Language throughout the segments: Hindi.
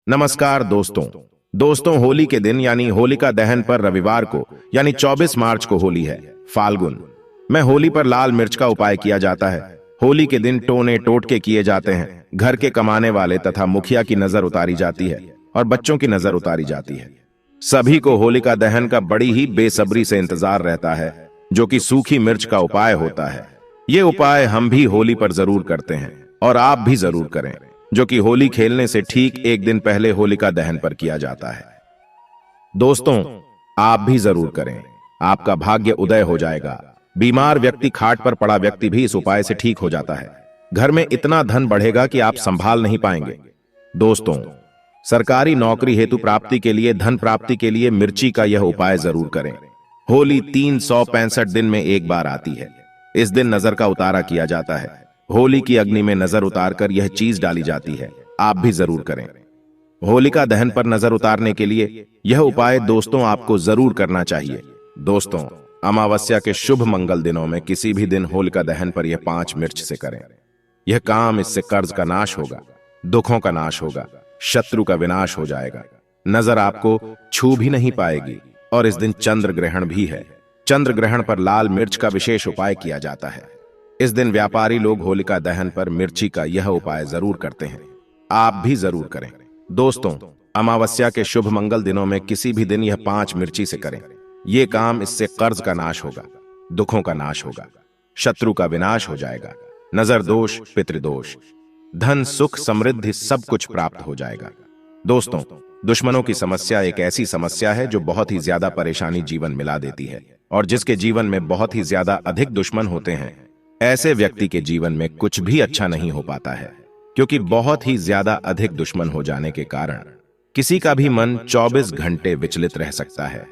नमस्कार दोस्तों होली के दिन यानी होलिका दहन पर रविवार को यानी 24 मार्च को होली है फाल्गुन में होली पर लाल मिर्च का उपाय किया जाता है। होली के दिन टोने टोटके किए जाते हैं। घर के कमाने वाले तथा मुखिया की नजर उतारी जाती है और बच्चों की नजर उतारी जाती है। सभी को होलिका दहन का बड़ी ही बेसब्री से इंतजार रहता है, जो कि सूखी मिर्च का उपाय होता है। ये उपाय हम भी होली पर जरूर करते हैं और आप भी जरूर करें, जो कि होली खेलने से ठीक एक दिन पहले होलिका दहन पर किया जाता है। दोस्तों, आप भी जरूर करें, आपका भाग्य उदय हो जाएगा। बीमार व्यक्ति, खाट पर पड़ा व्यक्ति भी इस उपाय से ठीक हो जाता है। घर में इतना धन बढ़ेगा कि आप संभाल नहीं पाएंगे। दोस्तों, सरकारी नौकरी हेतु प्राप्ति के लिए, धन प्राप्ति के लिए मिर्ची का यह उपाय जरूर करें। होली 365 दिन में एक बार आती है। इस दिन नजर का उतारा किया जाता है। होली की अग्नि में नजर उतारकर यह चीज डाली जाती है। आप भी जरूर करें। होलिका दहन पर नजर उतारने के लिए यह उपाय दोस्तों आपको जरूर करना चाहिए। दोस्तों, अमावस्या के शुभ मंगल दिनों में किसी भी दिन होलिका दहन पर यह 5 मिर्च से करें। यह काम, इससे कर्ज का नाश होगा, दुखों का नाश होगा, शत्रु का विनाश हो जाएगा, नजर आपको छू भी नहीं पाएगी। और इस दिन चंद्र ग्रहण भी है। चंद्र ग्रहण पर लाल मिर्च का विशेष उपाय किया जाता है। इस दिन व्यापारी लोग होलिका दहन पर मिर्ची का यह उपाय जरूर करते हैं। आप भी जरूर करें। दोस्तों, अमावस्या के शुभ मंगल दिनों में किसी भी दिन यह 5 मिर्ची से करें। यह काम, इससे कर्ज का नाश होगा, दुखों का नाश होगा, शत्रु का विनाश हो जाएगा, नजर दोष, पितृदोष, धन, सुख, समृद्धि सब कुछ प्राप्त हो जाएगा। दोस्तों, दुश्मनों की समस्या एक ऐसी समस्या है जो बहुत ही ज्यादा परेशानी जीवन मिला देती है, और जिसके जीवन में बहुत ही ज्यादा अधिक दुश्मन होते हैं, ऐसे व्यक्ति के जीवन में कुछ भी अच्छा नहीं हो पाता है। क्योंकि बहुत ही ज्यादा अधिक दुश्मन हो जाने के कारण किसी का भी मन 24 घंटे विचलित रह सकता है।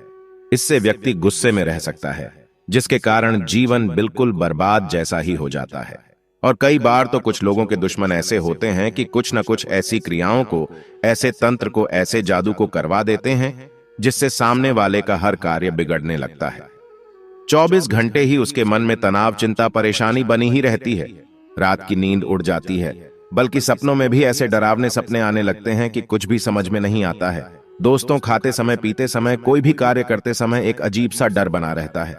इससे व्यक्ति गुस्से में रह सकता है, जिसके कारण जीवन बिल्कुल बर्बाद जैसा ही हो जाता है। और कई बार तो कुछ लोगों के दुश्मन ऐसे होते हैं कि कुछ न कुछ ऐसी क्रियाओं को, ऐसे तंत्र को, ऐसे जादू को करवा देते हैं, जिससे सामने वाले का हर कार्य बिगड़ने लगता है। 24 घंटे ही उसके मन में तनाव, चिंता, परेशानी बनी ही रहती है। रात की नींद उड़ जाती है, बल्कि सपनों में भी ऐसे डरावने सपने आने लगते हैं कि कुछ भी समझ में नहीं आता है। दोस्तों, खाते समय, पीते समय, कोई भी कार्य करते समय एक अजीब सा डर बना रहता है,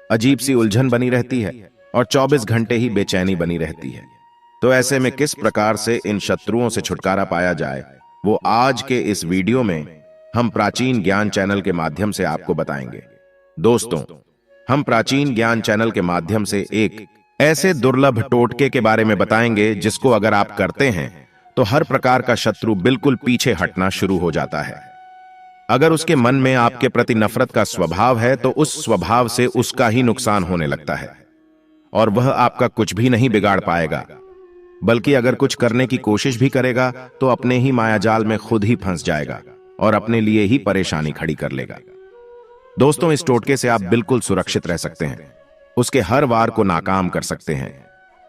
अजीब सी उलझन बनी रहती है और 24 घंटे ही बेचैनी बनी रहती है। तो ऐसे में किस प्रकार से इन शत्रुओं से छुटकारा पाया जाए, वो आज के इस वीडियो में हम प्राचीन ज्ञान चैनल के माध्यम से आपको बताएंगे। दोस्तों, हम प्राचीन ज्ञान चैनल के माध्यम से एक ऐसे दुर्लभ टोटके के बारे में बताएंगे, जिसको अगर आप करते हैं तो हर प्रकार का शत्रु बिल्कुल पीछे हटना शुरू हो जाता है। अगर उसके मन में आपके प्रति नफरत का स्वभाव है, तो उस स्वभाव से उसका ही नुकसान होने लगता है और वह आपका कुछ भी नहीं बिगाड़ पाएगा, बल्कि अगर कुछ करने की कोशिश भी करेगा तो अपने ही मायाजाल में खुद ही फंस जाएगा और अपने लिए ही परेशानी खड़ी कर लेगा। दोस्तों, इस टोटके से आप बिल्कुल सुरक्षित रह सकते हैं। उसके हर वार को नाकाम कर सकते हैं,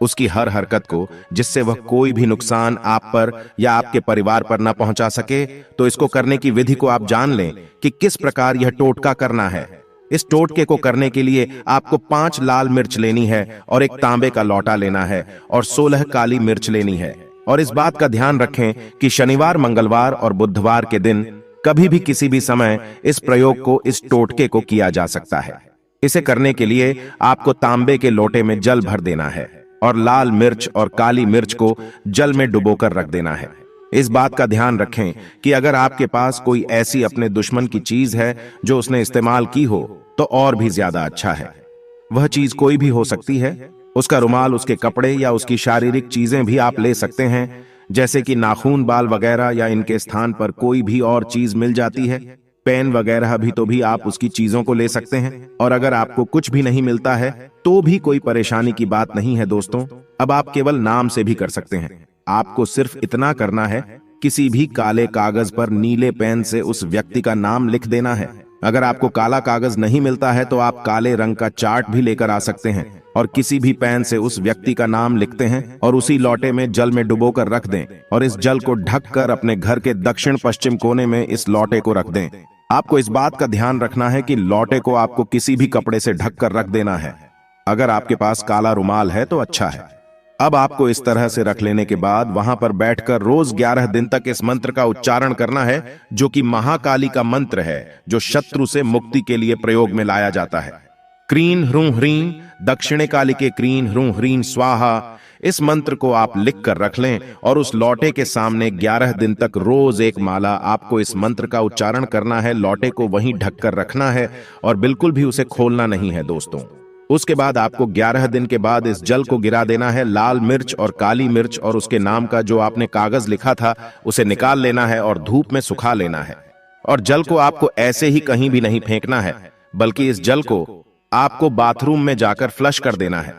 उसकी हर हरकत को, जिससे वह कोई भी नुकसान आप पर या आपके परिवार पर न पहुंचा सके। तो इसको करने की विधि को आप जान लें कि किस प्रकार यह टोटका करना है। इस टोटके को करने के लिए आपको 5 लाल मिर्च लेनी है और एक तांबे का लोटा लेना है और 16 काली मिर्च लेनी है। और इस बात का ध्यान रखें कि शनिवार, मंगलवार और बुधवार के दिन कभी भी किसी भी समय इस प्रयोग को, इस टोटके को किया जा सकता है। इसे करने के लिए आपको तांबे के लोटे में जल भर देना है और लाल मिर्च और काली मिर्च को जल में डुबोकर रख देना है। इस बात का ध्यान रखें कि अगर आपके पास कोई ऐसी अपने दुश्मन की चीज है जो उसने इस्तेमाल की हो, तो और भी ज्यादा अच्छा है। वह चीज कोई भी हो सकती है। उसका रुमाल, उसके कपड़े या उसकी शारीरिक चीजें भी आप ले सकते हैं, जैसे कि नाखून, बाल वगैरह, या इनके स्थान पर कोई भी और चीज मिल जाती है, पेन वगैरह भी, तो भी आप उसकी चीजों को ले सकते हैं। और अगर आपको कुछ भी नहीं मिलता है तो भी कोई परेशानी की बात नहीं है। दोस्तों, अब आप केवल नाम से भी कर सकते हैं। आपको सिर्फ इतना करना है, किसी भी काले कागज पर नीले पेन से उस व्यक्ति का नाम लिख देना है। अगर आपको काला कागज नहीं मिलता है तो आप काले रंग का चार्ट भी लेकर आ सकते हैं और किसी भी पेन से उस व्यक्ति का नाम लिखते हैं और उसी लोटे में जल में डुबोकर रख दें और इस जल को ढककर अपने घर के दक्षिण पश्चिम कोने में इस लोटे को रख दें। आपको इस बात का ध्यान रखना है कि लोटे को आपको किसी भी कपड़े से ढककर रख देना है। अगर आपके पास काला रुमाल है तो अच्छा है। अब आपको इस तरह से रख लेने के बाद वहां पर बैठकर रोज 11 दिन तक इस मंत्र का उच्चारण करना है, जो कि महाकाली का मंत्र है, जो शत्रु से मुक्ति के लिए प्रयोग में लाया जाता है। क्रीं ह्रूं ह्रीं दक्षिणे काली के क्रीं ह्रूं ह्रीं स्वाहा। इस मंत्र को आप लिख कर रख लें और उस लौटे के सामने 11 दिन तक रोज एक माला आपको इस मंत्र का उच्चारण करना है। लौटे को वहीं ढक कर रखना है और बिल्कुल भी उसे खोलना नहीं है दोस्तों। उसके बाद आपको 11 दिन के बाद इस जल को गिरा देना है। लाल मिर्च और काली मिर्च और उसके नाम का जो आपने कागज लिखा था उसे निकाल लेना है और धूप में सुखा लेना है। और जल को आपको ऐसे ही कहीं भी नहीं फेंकना है, बल्कि इस जल को आपको बाथरूम में जाकर फ्लश कर देना है।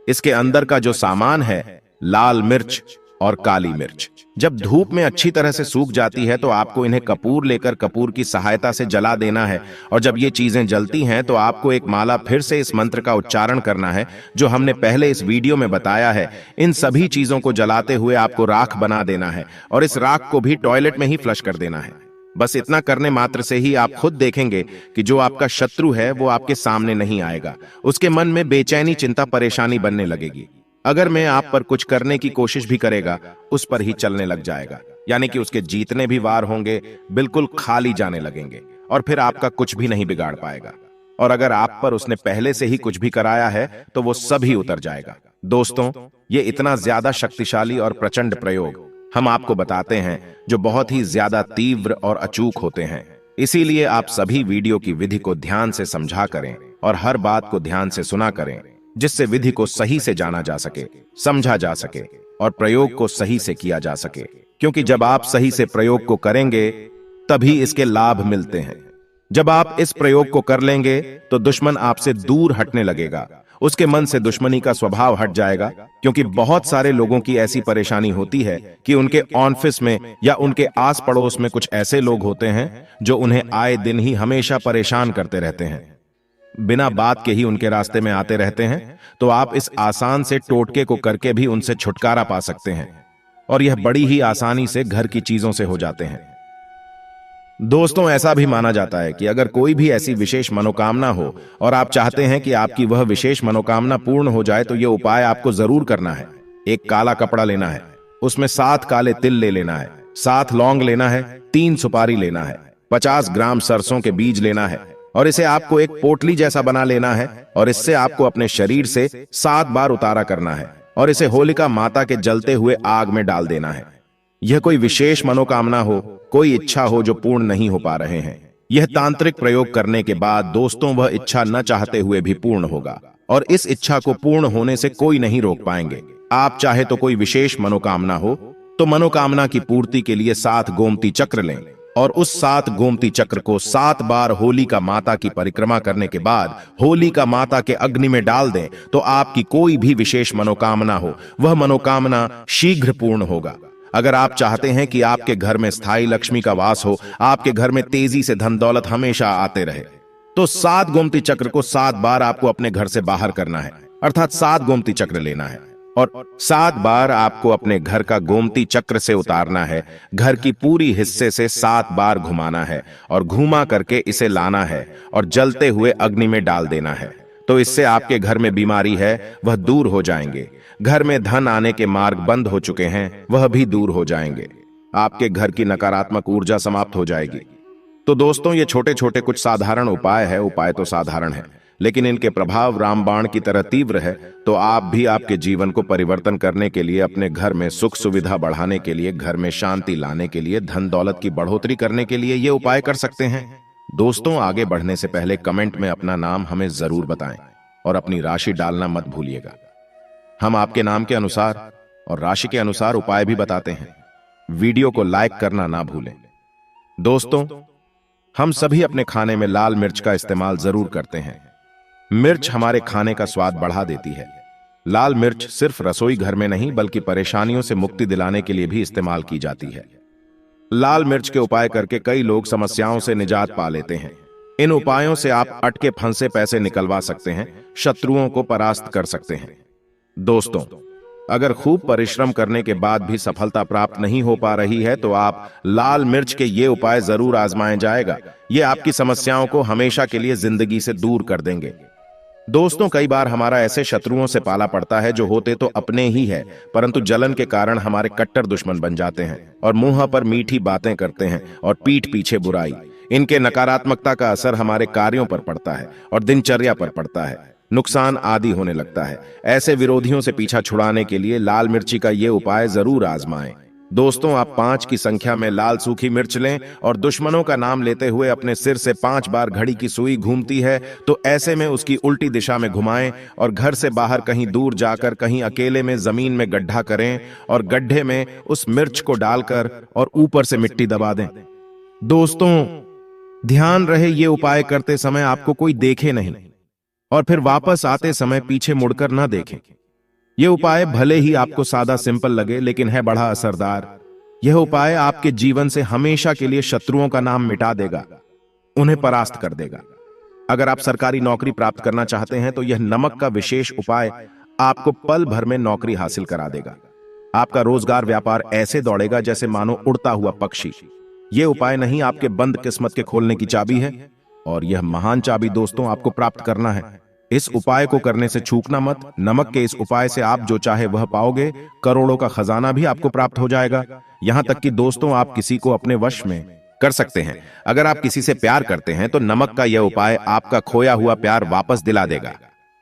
इसके अंदर का जो सामान है, लाल मिर्च और काली मिर्च, जब धूप में अच्छी तरह से सूख जाती है तो आपको इन्हें कपूर लेकर कपूर की सहायता से जला देना है। और जब ये चीजें जलती हैं तो आपको एक माला फिर से इस मंत्र का उच्चारण करना है, जो हमने पहले इस वीडियो में बताया है। इन सभी चीजों को जलाते हुए आपको राख बना देना है और इस राख को भी टॉयलेट में ही फ्लश कर देना है। बस इतना करने मात्र से ही आप खुद देखेंगे कि जो आपका शत्रु है वो आपके सामने नहीं आएगा। उसके मन में बेचैनी, चिंता, परेशानी बनने लगेगी। अगर मैं आप पर कुछ करने की कोशिश भी करेगा, उस पर ही चलने लग जाएगा। यानी कि उसके जीतने भी वार होंगे, बिल्कुल खाली जाने लगेंगे और फिर आपका कुछ भी नहीं बिगाड़ पाएगा। और अगर आप पर उसने पहले से ही कुछ भी कराया है तो वो सभी उतर जाएगा। दोस्तों, ये इतना ज्यादा शक्तिशाली और प्रचंड प्रयोग हम आपको बताते हैं, जो बहुत ही ज्यादा तीव्र और अचूक होते हैं। इसीलिए आप सभी वीडियो की विधि को ध्यान से समझा करें और हर बात को ध्यान से सुना करें, जिससे विधि को सही से जाना जा सके, समझा जा सके और प्रयोग को सही से किया जा सके। क्योंकि जब आप सही से प्रयोग को करेंगे तभी इसके लाभ मिलते हैं। जब आप इस प्रयोग को कर लेंगे तो दुश्मन आपसे दूर हटने लगेगा, उसके मन से दुश्मनी का स्वभाव हट जाएगा। क्योंकि बहुत सारे लोगों की ऐसी परेशानी होती है कि उनके ऑफिस में या उनके आस पड़ोस में कुछ ऐसे लोग होते हैं जो उन्हें आए दिन ही हमेशा परेशान करते रहते हैं, बिना बात के ही उनके रास्ते में आते रहते हैं। तो आप इस आसान से टोटके को करके भी उनसे छुटकारा पा सकते हैं और यह बड़ी ही आसानी से घर की चीजों से हो जाते हैं। दोस्तों, ऐसा भी माना जाता है कि अगर कोई भी ऐसी विशेष मनोकामना हो और आप चाहते हैं कि आपकी वह विशेष मनोकामना पूर्ण हो जाए, तो यह उपाय आपको जरूर करना है। एक काला कपड़ा लेना है, उसमें 7 काले तिल ले लेना है, 7 लौंग लेना है, 3 सुपारी लेना है, 50 ग्राम सरसों के बीज लेना है और इसे आपको एक पोटली जैसा बना लेना है और इससे आपको अपने शरीर से 7 बार उतारा करना है और इसे होलिका माता के जलते हुए आग में डाल देना है। यह कोई विशेष मनोकामना हो, कोई इच्छा हो जो पूर्ण नहीं हो पा रहे हैं, यह तांत्रिक प्रयोग करने के बाद दोस्तों वह इच्छा न चाहते हुए भी पूर्ण होगा और इस इच्छा को पूर्ण होने से कोई नहीं रोक पाएंगे। आप चाहे तो कोई विशेष मनोकामना हो तो मनोकामना की पूर्ति के लिए 7 गोमती चक्र लें और उस 7 गोमती चक्र को 7 बार होलिका माता की परिक्रमा करने के बाद होलिका माता के अग्नि में डाल दें। तो आपकी कोई भी विशेष मनोकामना हो, वह मनोकामना शीघ्र पूर्ण होगा। अगर आप चाहते हैं कि आपके घर में स्थायी लक्ष्मी का वास हो, आपके घर में तेजी से धन दौलत हमेशा आते रहे, तो 7 गोमती चक्र को 7 बार आपको अपने घर से बाहर करना है, अर्थात 7 गोमती चक्र लेना है और 7 बार आपको अपने घर का गोमती चक्र से उतारना है। घर की पूरी हिस्से से 7 बार घुमाना है और घुमा करके इसे लाना है और जलते हुए अग्नि में डाल देना है। तो इससे आपके घर में बीमारी है वह दूर हो जाएंगे, घर में धन आने के मार्ग बंद हो चुके हैं वह भी दूर हो जाएंगे, आपके घर की नकारात्मक ऊर्जा समाप्त हो जाएगी। तो दोस्तों, ये छोटे छोटे कुछ साधारण उपाय है। उपाय तो साधारण है, लेकिन इनके प्रभाव रामबाण की तरह तीव्र है। तो आप भी आपके जीवन को परिवर्तन करने के लिए, अपने घर में सुख सुविधा बढ़ाने के लिए, घर में शांति लाने के लिए, धन दौलत की बढ़ोतरी करने के लिए ये उपाय कर सकते हैं। दोस्तों, आगे बढ़ने से पहले कमेंट में अपना नाम हमें जरूर बताएं और अपनी राशि डालना मत भूलिएगा। हम आपके नाम के अनुसार और राशि के अनुसार उपाय भी बताते हैं। वीडियो को लाइक करना ना भूलें। दोस्तों, हम सभी अपने खाने में लाल मिर्च का इस्तेमाल जरूर करते हैं। मिर्च हमारे खाने का स्वाद बढ़ा देती है। लाल मिर्च सिर्फ रसोई घर में नहीं बल्कि परेशानियों से मुक्ति दिलाने के लिए भी इस्तेमाल की जाती है। लाल मिर्च के उपाय करके कई लोग समस्याओं से निजात पा लेते हैं। इन उपायों से आप अटके फंसे पैसे निकलवा सकते हैं, शत्रुओं को परास्त कर सकते हैं। दोस्तों, अगर खूब परिश्रम करने के बाद भी सफलता प्राप्त नहीं हो पा रही है तो आप लाल मिर्च के ये उपाय जरूर आजमाएं जाएगा। ये आपकी समस्याओं को हमेशा के लिए जिंदगी से दूर कर देंगे। दोस्तों, कई बार हमारा ऐसे शत्रुओं से पाला पड़ता है जो होते तो अपने ही है, परंतु जलन के कारण हमारे कट्टर दुश्मन बन जाते हैं और मुंह पर मीठी बातें करते हैं और पीठ पीछे बुराई। इनके नकारात्मकता का असर हमारे कार्यों पर पड़ता है और दिनचर्या पर पड़ता है, नुकसान आदि होने लगता है। ऐसे विरोधियों से पीछा छुड़ाने के लिए लाल मिर्ची का ये उपाय जरूर आजमाएं। दोस्तों, आप 5 की संख्या में लाल सूखी मिर्च लें और दुश्मनों का नाम लेते हुए अपने सिर से 5 बार घड़ी की सुई घूमती है तो ऐसे में उसकी उल्टी दिशा में घुमाएं और घर से बाहर कहीं दूर जाकर कहीं अकेले में जमीन में गड्ढा करें और गड्ढे में उस मिर्च को डालकर और ऊपर से मिट्टी दबा दें। दोस्तों, ध्यान रहे ये उपाय करते समय आपको कोई देखे नहीं और फिर वापस आते समय पीछे मुड़कर ना देखें। यह उपाय भले ही आपको सादा सिंपल लगे, लेकिन है बड़ा असरदार। यह उपाय आपके जीवन से हमेशा के लिए शत्रुओं का नाम मिटा देगा, उन्हें परास्त कर देगा। अगर आप सरकारी नौकरी प्राप्त करना चाहते हैं तो यह नमक का विशेष उपाय आपको पल भर में नौकरी हासिल करा देगा। आपका रोजगार व्यापार ऐसे दौड़ेगा जैसे मानो उड़ता हुआ पक्षी। यह उपाय नहीं, आपके बंद किस्मत के खोलने की चाबी है और यह महान चाबी दोस्तों आपको प्राप्त करना है। इस उपाय को करने से चूकना मत। नमक के इस उपाय से आप जो चाहे वह पाओगे। करोड़ों का खजाना भी आपको प्राप्त हो जाएगा। यहां तक कि दोस्तों, आप किसी को अपने वश में कर सकते हैं। अगर आप किसी से प्यार करते हैं तो नमक का यह उपाय आपका खोया हुआ प्यार वापस दिला देगा।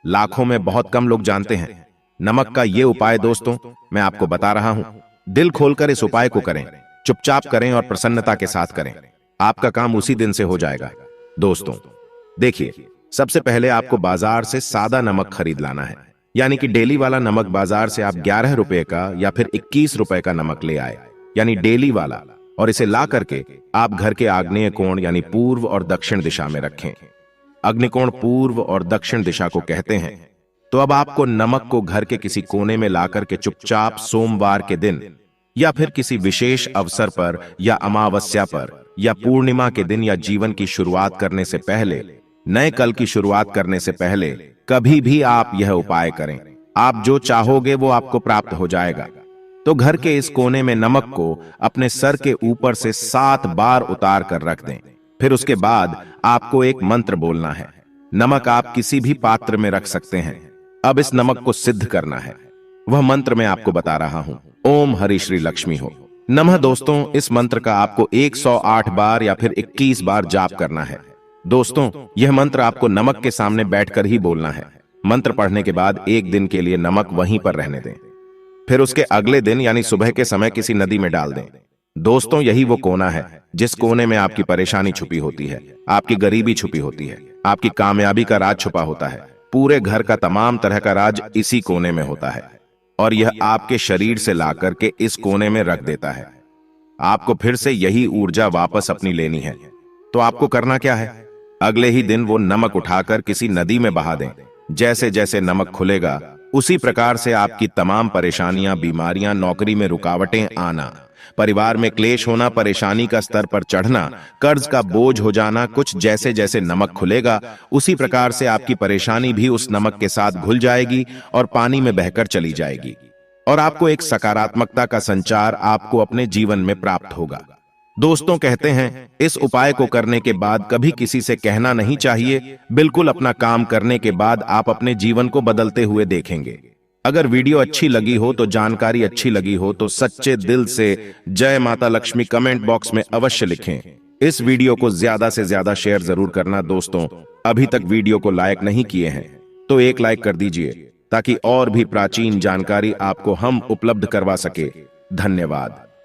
लाखों में बहुत कम लोग जानते हैं नमक का यह उपाय। दोस्तों, मैं आपको बता रहा हूं, दिल खोलकर इस उपाय को करें, चुपचाप करें और प्रसन्नता के साथ करें। आपका काम उसी दिन से हो जाएगा। दोस्तों देखिए, सबसे पहले आपको बाजार से सादा नमक खरीद लाना है, यानी कि डेली वाला नमक। बाजार से आप 11 रुपए का या फिर 21 रुपए का नमक ले आए, यानी डेली वाला, और इसे ला करके आप घर के आग्नेय कोण यानी पूर्व और दक्षिण दिशा में रखें। अग्निकोण पूर्व और दक्षिण दिशा को कहते हैं। तो अब आपको नमक को घर के किसी कोने में ला करके चुपचाप सोमवार के दिन या फिर किसी विशेष अवसर पर या अमावस्या पर या पूर्णिमा के दिन या जीवन की शुरुआत करने से पहले, नए कल की शुरुआत करने से पहले कभी भी आप यह उपाय करें। आप जो चाहोगे वो आपको प्राप्त हो जाएगा। तो घर के इस कोने में नमक को अपने सर के ऊपर से 7 बार उतार कर रख दें। फिर उसके बाद आपको एक मंत्र बोलना है। नमक आप किसी भी पात्र में रख सकते हैं। अब इस नमक को सिद्ध करना है। वह मंत्र मैं आपको बता रहा हूं। ओम हरि श्री लक्ष्मी हो नमः। दोस्तों, इस मंत्र का आपको 108 बार या फिर 21 बार जाप करना है। दोस्तों, यह मंत्र आपको नमक के सामने बैठकर ही बोलना है। मंत्र पढ़ने के बाद 1 दिन के लिए नमक वहीं पर रहने दें। फिर उसके अगले दिन यानी सुबह के समय किसी नदी में डाल दें। दोस्तों, यही वो कोना है जिस कोने में आपकी परेशानी छुपी होती है, आपकी गरीबी छुपी होती है, आपकी कामयाबी का राज छुपा होता है। पूरे घर का तमाम तरह का राज इसी कोने में होता है और यह आपके शरीर से ला करके इस कोने में रख देता है। आपको फिर से यही ऊर्जा वापस अपनी लेनी है। तो आपको करना क्या है? अगले ही दिन वो नमक उठाकर किसी नदी में बहा दें। जैसे जैसे नमक खुलेगा उसी प्रकार से आपकी तमाम परेशानियां, बीमारियां, नौकरी में रुकावटें आना, परिवार में क्लेश होना, परेशानी का स्तर पर चढ़ना, कर्ज का बोझ हो जाना, कुछ जैसे जैसे नमक खुलेगा उसी प्रकार से आपकी परेशानी भी उस नमक के साथ घुल जाएगी और पानी में बहकर चली जाएगी और आपको एक सकारात्मकता का संचार आपको अपने जीवन में प्राप्त होगा। दोस्तों, कहते हैं इस उपाय को करने के बाद कभी किसी से कहना नहीं चाहिए। बिल्कुल अपना काम करने के बाद आप अपने जीवन को बदलते हुए देखेंगे। अगर वीडियो अच्छी लगी हो तो, जानकारी अच्छी लगी हो तो सच्चे दिल से जय माता लक्ष्मी कमेंट बॉक्स में अवश्य लिखें। इस वीडियो को ज्यादा से ज्यादा शेयर जरूर करना। दोस्तों, अभी तक वीडियो को लाइक नहीं किए हैं तो एक लाइक कर दीजिए ताकि और भी प्राचीन जानकारी आपको हम उपलब्ध करवा सके। धन्यवाद।